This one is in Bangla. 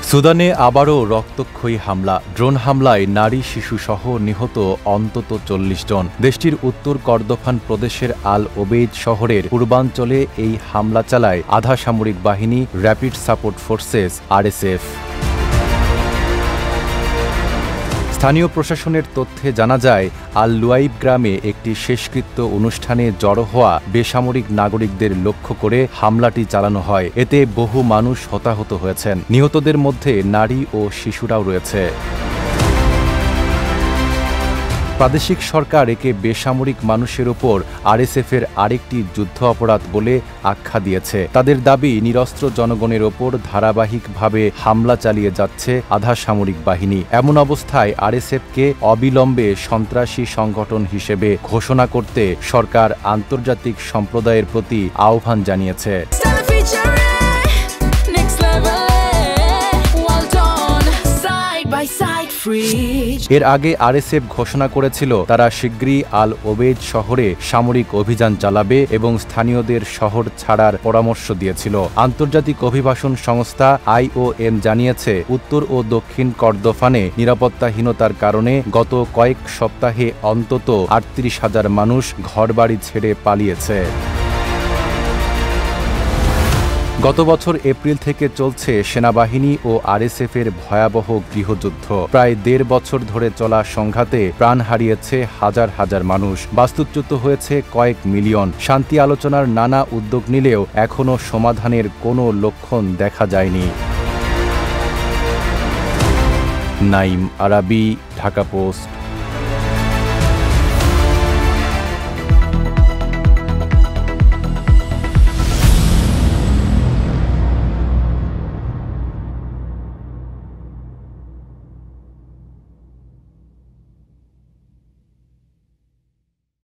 সুদানে আবারও রক্তক্ষয়ী হামলা। ড্রোন হামলায় নারী শিশুসহ নিহত অন্তত ৪০ জন। দেশটির উত্তর কর্দোফান প্রদেশের আল ওবেইদ শহরের পূর্বাঞ্চলে এই হামলা চালায় আধা সামরিক বাহিনী র্যাপিড সাপোর্ট ফোর্সেস RSF। স্থানীয় প্রশাসনের তথ্যে জানা যায়, আল লুয়াইব গ্রামে একটি শেষকৃত্য অনুষ্ঠানে জড়ো হওয়া বেসামরিক নাগরিকদের লক্ষ্য করে হামলাটি চালানো হয়। এতে বহু মানুষ হতাহত হয়েছেন। নিহতদের মধ্যে নারী ও শিশুরাও রয়েছে। প্রাদেশিক সরকার একে বেসামরিক মানুষের ওপর RSF-এর আরেকটি যুদ্ধ অপরাধ বলে আখ্যা দিয়েছে। তাদের দাবি, নিরস্ত্র জনগণের ওপর ধারাবাহিকভাবে হামলা চালিয়ে যাচ্ছে আধা সামরিক বাহিনী। এমন অবস্থায় RSF-কে অবিলম্বে সন্ত্রাসী সংগঠন হিসেবে ঘোষণা করতে সরকার আন্তর্জাতিক সম্প্রদায়ের প্রতি আহ্বান জানিয়েছে। এর আগে RSF ঘোষণা করেছিল তারা শিগগিরই আল ওবেইদ শহরে সামরিক অভিযান চালাবে এবং স্থানীয়দের শহর ছাড়ার পরামর্শ দিয়েছিল। আন্তর্জাতিক অভিবাসন সংস্থা IOM জানিয়েছে, উত্তর ও দক্ষিণ কর্দোফানে নিরাপত্তাহীনতার কারণে গত কয়েক সপ্তাহে অন্তত ৩৮,০০০ মানুষ ঘরবাড়ি ছেড়ে পালিয়েছে। গত বছর এপ্রিল থেকে চলছে সেনাবাহিনী ও RSF-এর ভয়াবহ গৃহযুদ্ধ। প্রায় ১.৫ বছর ধরে চলা সংঘাতে প্রাণ হারিয়েছে হাজার হাজার মানুষ, বাস্তুচ্যুত হয়েছে কয়েক মিলিয়ন। শান্তি আলোচনার নানা উদ্যোগ নিলেও এখনও সমাধানের কোনো লক্ষণ দেখা যায়নি। নাইম আরাবী, ঢাকা পোস্ট।